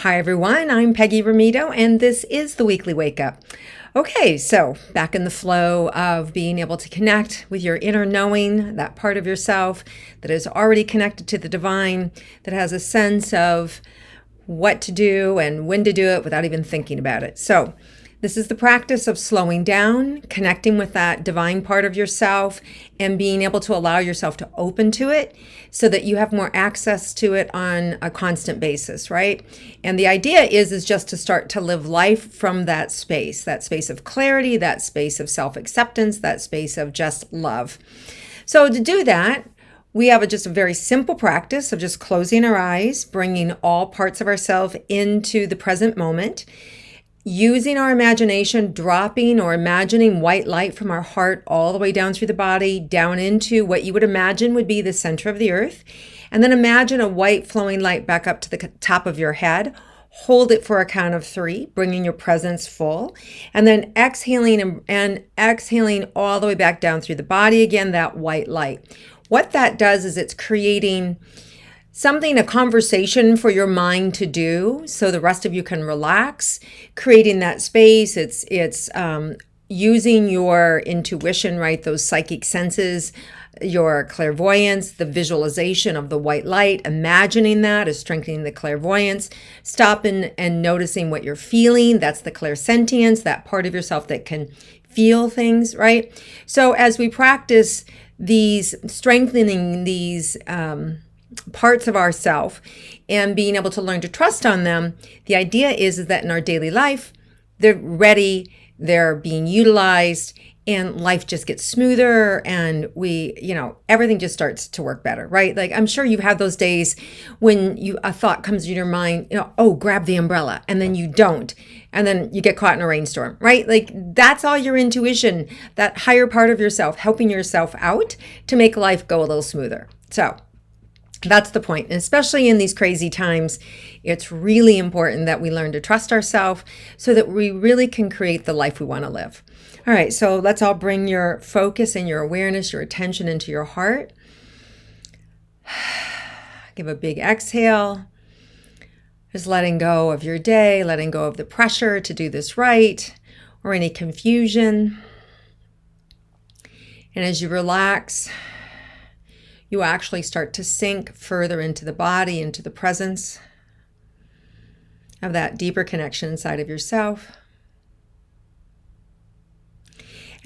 Hi everyone, I'm Peggy Rometo and this is the Weekly Wake Up. Okay, so back in the flow of being able to connect with your inner knowing, that part of yourself that is already connected to the divine, that has a sense of what to do and when to do it without even thinking about it. So this is the practice of slowing down, connecting with that divine part of yourself, and being able to allow yourself to open to it so that you have more access to it on a constant basis, right? And the idea is just to start to live life from that space of clarity, that space of self-acceptance, that space of just love. So to do that, we have just a very simple practice of just closing our eyes, bringing all parts of ourselves into the present moment, using our imagination, dropping or imagining white light from our heart all the way down through the body, down into what you would imagine would be the center of the earth. And then imagine a white flowing light back up to the top of your head. Hold it for a count of 3, bringing your presence full. And then exhaling and exhaling all the way back down through the body again, that white light. What that does is it's creating a conversation for your mind to do so the rest of you can relax, creating that space. It's using your intuition, right? Those psychic senses, your clairvoyance, the visualization of the white light, imagining that is strengthening the clairvoyance, stopping and noticing what you're feeling. That's the clairsentience, that part of yourself that can feel things, right? So as we practice strengthening these parts of ourself and being able to learn to trust on them, the idea is that in our daily life, they're ready, they're being utilized, and life just gets smoother and everything just starts to work better, right? Like I'm sure you've had those days when a thought comes to your mind, oh, grab the umbrella, and then you don't. And then you get caught in a rainstorm, right? Like that's all your intuition, that higher part of yourself, helping yourself out to make life go a little smoother. So that's the point. And especially in these crazy times, it's really important that we learn to trust ourselves so that we really can create the life we want to live. All right, so let's all bring your focus and your awareness, your attention into your heart. Give a big exhale. Just letting go of your day, letting go of the pressure to do this right or any confusion. And as you relax, you actually start to sink further into the body, into the presence of that deeper connection inside of yourself.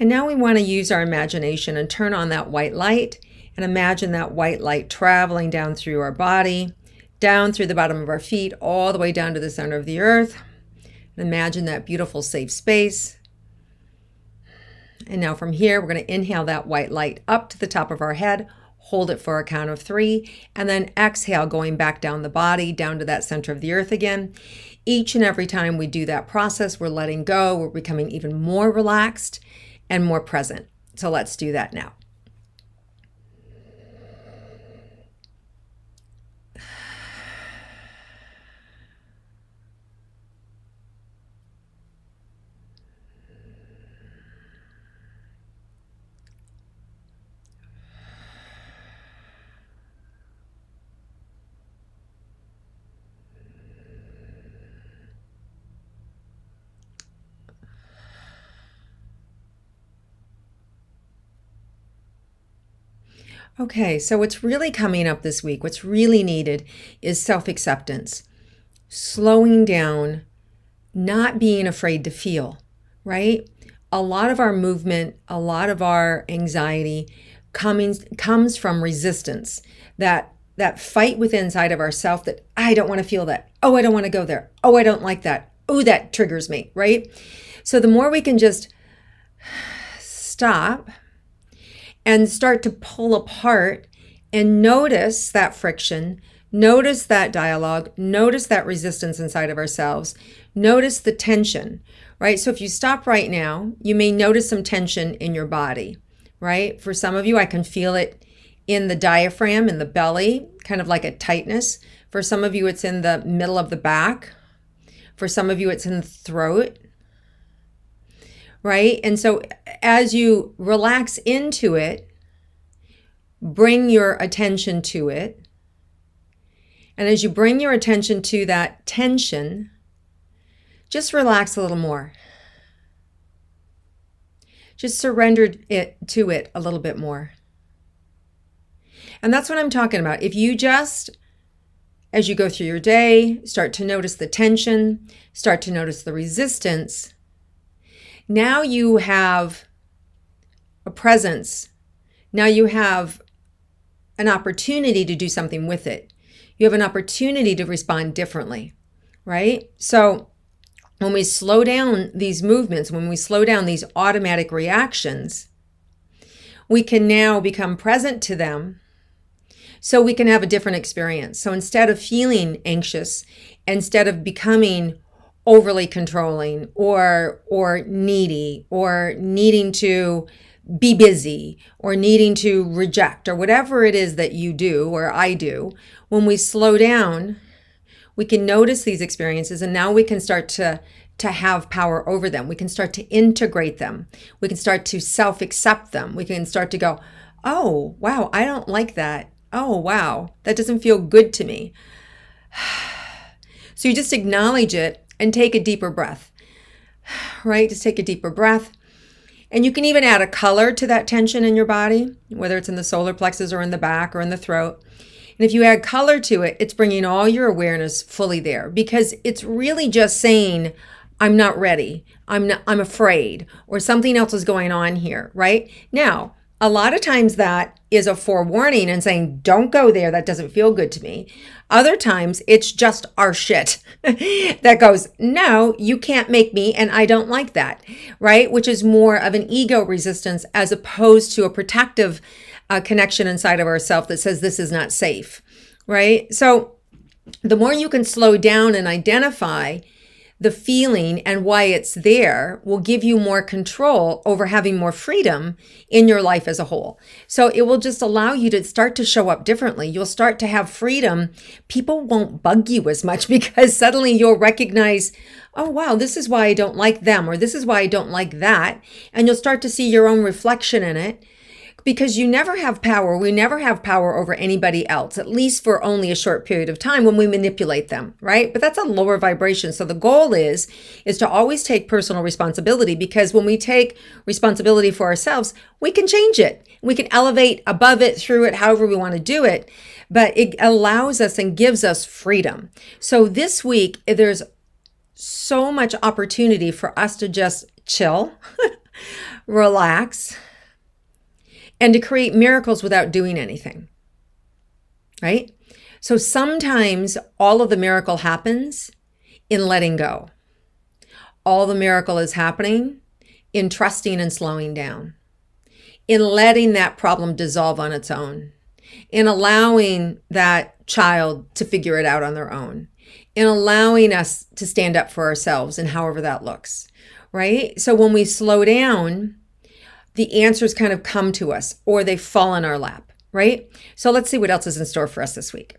And now we want to use our imagination and turn on that white light and imagine that white light traveling down through our body, down through the bottom of our feet, all the way down to the center of the earth. And imagine that beautiful safe space. And now from here, we're going to inhale that white light up to the top of our head, hold it for a count of 3, and then exhale, going back down the body, down to that center of the earth again. Each and every time we do that process, we're letting go, we're becoming even more relaxed and more present. So let's do that now. Okay, so what's really coming up this week, what's really needed is self-acceptance, slowing down, not being afraid to feel, right? A lot of our movement, a lot of our anxiety comes from resistance, that fight within inside of ourselves that I don't want to feel that. Oh, I don't want to go there. Oh, I don't like that. Oh, that triggers me, right? So the more we can just stop and start to pull apart and notice that friction, notice that dialogue, notice that resistance inside of ourselves, notice the tension, right? So if you stop right now, you may notice some tension in your body, right? For some of you, I can feel it in the diaphragm, in the belly, kind of like a tightness. For some of you, it's in the middle of the back. For some of you, it's in the throat. Right? And so as you relax into it, bring your attention to it, And as you bring your attention to that tension, just relax a little more. Just surrender to it a little bit more. And that's what I'm talking about. If you just, as you go through your day, start to notice the tension, start to notice the resistance, now you have a presence. Now you have an opportunity to do something with it. You have an opportunity to respond differently, right? So when we slow down these movements, when we slow down these automatic reactions, we can now become present to them so we can have a different experience. So instead of feeling anxious, instead of becoming overly controlling or needy or needing to be busy or needing to reject or whatever it is that you do or I do, when we slow down, we can notice these experiences, and now we can start to have power over them. We can start to integrate them. We can start to self-accept them. We can start to go, oh, wow, I don't like that. Oh, wow, that doesn't feel good to me. So you just acknowledge it and take a deeper breath, right? Just take a deeper breath. And you can even add a color to that tension in your body, whether it's in the solar plexus or in the back or in the throat. And if you add color to it, it's bringing all your awareness fully there, because it's really just saying, I'm not ready. I'm afraid, or something else is going on here, right? Now, a lot of times that is a forewarning and saying, don't go there. That doesn't feel good to me. Other times it's just our shit that goes, no, you can't make me, and I don't like that, right? Which is more of an ego resistance as opposed to a protective connection inside of ourselves that says this is not safe, right? So the more you can slow down and identify the feeling and why it's there, will give you more control over having more freedom in your life as a whole. So it will just allow you to start to show up differently. You'll start to have freedom. People won't bug you as much because suddenly you'll recognize, oh, wow, this is why I don't like them, or this is why I don't like that. And you'll start to see your own reflection in it. Because you never have power. We never have power over anybody else, at least for only a short period of time when we manipulate them, right? But that's a lower vibration. So the goal is to always take personal responsibility, because when we take responsibility for ourselves, we can change it. We can elevate above it, through it, however we want to do it. But it allows us and gives us freedom. So this week, there's so much opportunity for us to just chill, relax, and to create miracles without doing anything, right? So sometimes all of the miracle happens in letting go. All the miracle is happening in trusting and slowing down, in letting that problem dissolve on its own, in allowing that child to figure it out on their own, in allowing us to stand up for ourselves, and however that looks, right? So when we slow down, the answers kind of come to us, or they fall in our lap, right? So let's see what else is in store for us this week.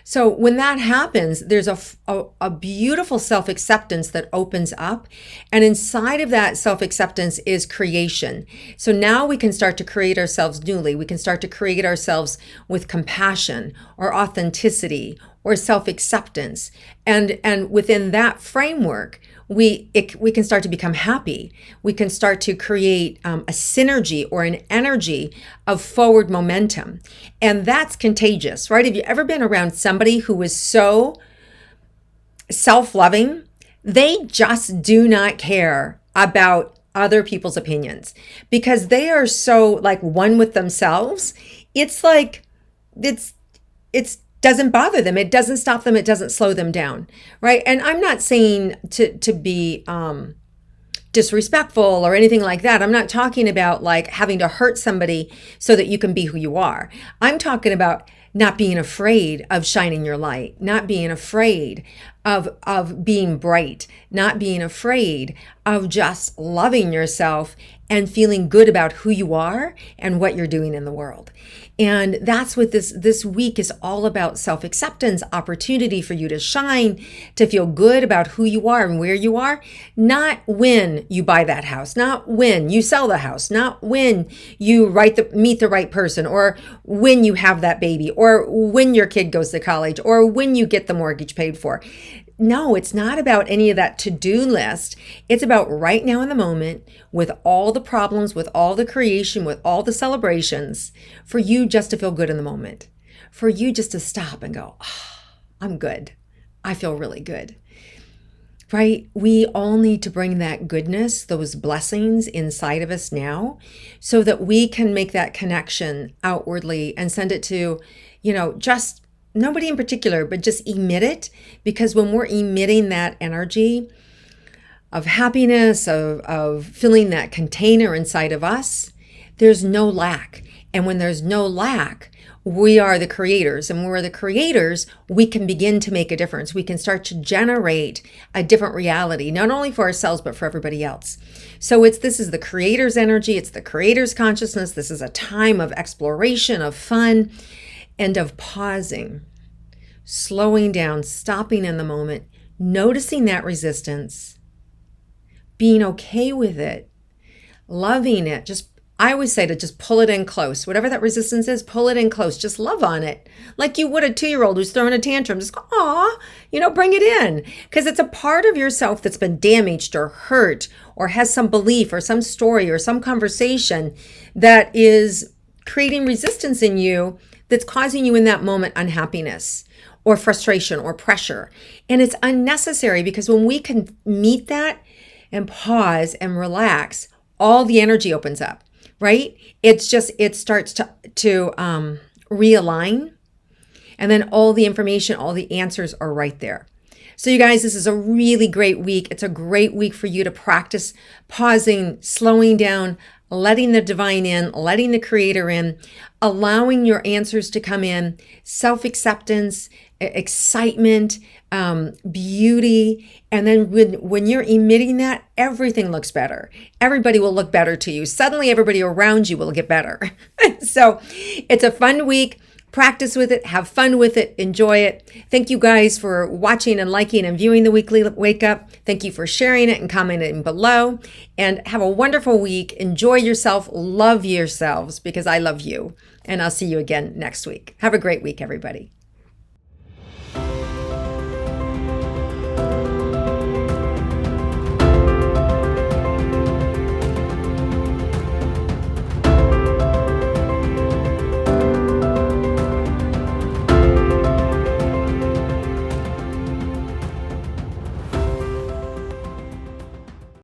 So when that happens, there's a beautiful self-acceptance that opens up. And inside of that self-acceptance is creation. So now we can start to create ourselves newly. We can start to create ourselves with compassion or authenticity or self-acceptance. And within that framework, we can start to become happy. We can start to create a synergy or an energy of forward momentum. And that's contagious, right? Have you ever been around somebody who is so self-loving? They just do not care about other people's opinions because they are so like one with themselves. It's like, it's doesn't bother them. It doesn't stop them. It doesn't slow them down, right? And I'm not saying to be disrespectful or anything like that. I'm not talking about like having to hurt somebody so that you can be who you are. I'm talking about not being afraid of shining your light, not being afraid of being bright, not being afraid, of just loving yourself and feeling good about who you are and what you're doing in the world. And that's what this week is all about: self-acceptance, opportunity for you to shine, to feel good about who you are and where you are, not when you buy that house, not when you sell the house, not when you meet the right person, or when you have that baby, or when your kid goes to college, or when you get the mortgage paid for. No, it's not about any of that to-do list. It's about right now in the moment, with all the problems, with all the creation, with all the celebrations, for you just to feel good in the moment, for you just to stop and go, oh, I'm good. I feel really good. Right? We all need to bring that goodness, those blessings inside of us now, so that we can make that connection outwardly and send it to, just nobody in particular, but just emit it. Because when we're emitting that energy of happiness, of filling that container inside of us, there's no lack. And when there's no lack, we are the creators. And when we're the creators, we can begin to make a difference. We can start to generate a different reality, not only for ourselves, but for everybody else. So this is the creator's energy. It's the creator's consciousness. This is a time of exploration, of fun, and of pausing, slowing down, stopping in the moment, noticing that resistance, being okay with it, loving it. I always say to just pull it in close. Whatever that resistance is, pull it in close. Just love on it. Like you would a 2-year-old who's throwing a tantrum. Just go, aw, bring it in. Because it's a part of yourself that's been damaged or hurt, or has some belief or some story or some conversation that is creating resistance in you, that's causing you in that moment unhappiness or frustration or pressure. And it's unnecessary, because when we can meet that and pause and relax, all the energy opens up, right? It starts to realign, and then all the information, all the answers are right there. So you guys, this is a really great week. It's a great week for you to practice pausing, slowing down, letting the divine in, letting the creator in, allowing your answers to come in, self-acceptance, excitement, beauty. And then when you're emitting that, everything looks better. Everybody will look better to you. Suddenly everybody around you will get better. So it's a fun week. Practice with it, have fun with it, enjoy it. Thank you guys for watching and liking and viewing the weekly wake up. Thank you for sharing it and commenting below. And have a wonderful week. Enjoy yourself, love yourselves, because I love you. And I'll see you again next week. Have a great week, everybody.